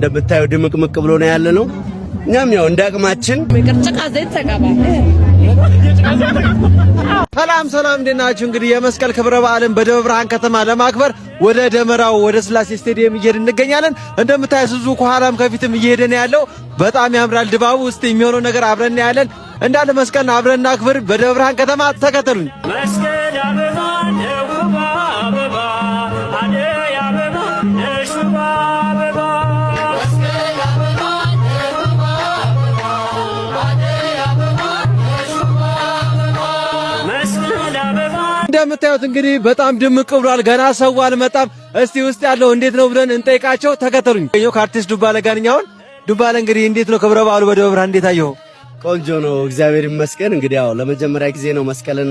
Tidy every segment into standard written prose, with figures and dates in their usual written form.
እንደምታዩ ድምቅምቅ ብሎ ነው ያለነው። እኛም ያው እንዳቅማችን ምቅርጭቃ ዘይት ተቀባ። ሰላም እንደናችሁ። እንግዲህ የመስቀል ክብረ በዓልን በደብረ ብርሃን ከተማ ለማክበር ወደ ደመራው ወደ ስላሴ ስቴዲየም እየሄድን እንገኛለን። እንደምታዩት ህዝቡ ከኋላም ከፊትም እየሄደ ነው ያለው። በጣም ያምራል ድባቡ። ውስጥ የሚሆነው ነገር አብረን ያለን እንዳለ መስቀልን አብረን እናክብር። በደብረ ብርሃን ከተማ ተከተሉኝ። መስቀል አበባ ነውባ አበባ አደይ አበባ ነሽባ አበባ መስቀል አበባ ነውባ አበባ አደይ አበባ ነሽባ አበባ መስቀል አበባ። እንደምታዩት እንግዲህ በጣም ድምቅ ብሏል። ገና ሰው አልመጣም። እስቲ ውስጥ ያለው እንዴት ነው ብለን እንጠይቃቸው። ተከተሉኝ። ከአርቲስት ዱባለ ጋር ነኝ። ዱባለ እንግዲህ እንዴት ነው ክብረ በዓሉ በደብረ ብርሃን እንዴት አየኸው? ቆንጆ ነው፣ እግዚአብሔር ይመስገን። እንግዲህ ያው ለመጀመሪያ ጊዜ ነው መስቀልን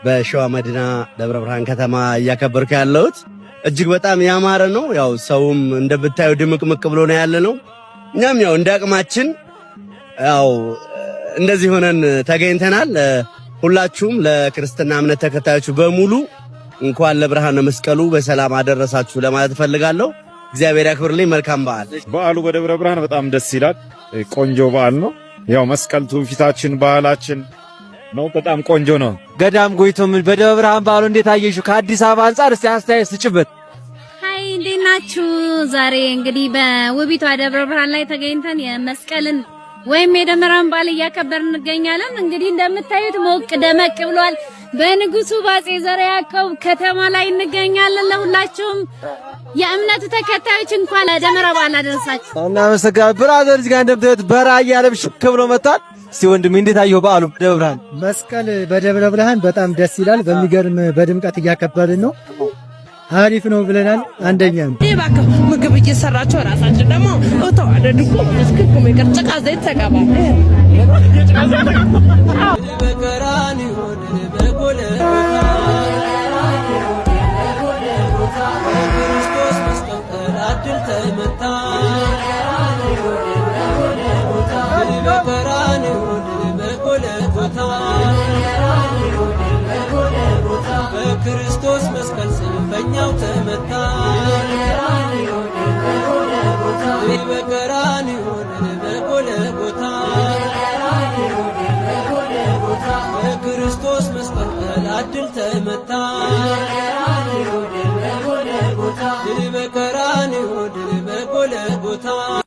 በሸዋ መዲና ደብረ ብርሃን ከተማ እያከበርኩ ያለሁት። እጅግ በጣም ያማረ ነው። ያው ሰውም እንደምታዩ ድምቅምቅ ብሎ ነው ያለነው። እኛም ያው እንዳቅማችን ያው እንደዚህ ሆነን ተገኝተናል። ሁላችሁም ለክርስትና እምነት ተከታዮች በሙሉ እንኳን ለብርሃነ መስቀሉ በሰላም አደረሳችሁ ለማለት ፈልጋለሁ። እግዚአብሔር ያክብርልኝ። መልካም በዓል። በዓሉ በደብረ ብርሃን በጣም ደስ ይላል። ቆንጆ በዓል ነው። ያው መስቀል ትውፊታችን ባህላችን ነው። በጣም ቆንጆ ነው። ገዳም ጎይቶም በደብረ ብርሃን በዓሉ እንዴት አየሽው? ከአዲስ አበባ አንፃር እስቲ አስተያየት ስጭበት። ሃይ እንዴት ናችሁ? ዛሬ እንግዲህ በውቢቷ ደብረ ብርሃን ላይ ተገኝተን የመስቀልን ወይም የደመራን በዓል እያከበርን እንገኛለን። እንግዲህ እንደምታዩት ሞቅ ደመቅ ብሏል። በንጉሱ ባጼ ዘርዓ ያዕቆብ ከተማ ላይ እንገኛለን። ለሁላችሁም የእምነቱ ተከታዮች እንኳን ለደመራ በዓል አደረሳችሁ። እናመሰግናለን። ብራዘር እዚህ ጋር እንደምታዩት በራያ ለብሽ ብሎ መጣል። እስቲ ወንድሜ እንዴት አየው በዓሉ ደብረ ብርሃን? መስቀል በደብረ ብርሃን በጣም ደስ ይላል። በሚገርም በድምቀት እያከበርን ነው። አሪፍ ነው ብለናል። አንደኛ ነው ይባካ ምግብ እየሰራችሁ ራሳችሁ ደግሞ ተዋደዱ እኮ መስከኩ ምቅርጭቃ ዘይት ተቀባ። በቀራኒ ሆነ በጎለ ክርስቶስ መስቀል አድል ተመታ በቀራኒ ሆነ በጎለ ቦታ በክርስቶስ መስቀል ሰልፈኛው ተመታ በቀራኒ ሆነ በጎለ ቦታ በክርስቶስ መስቀል አድል ተመታ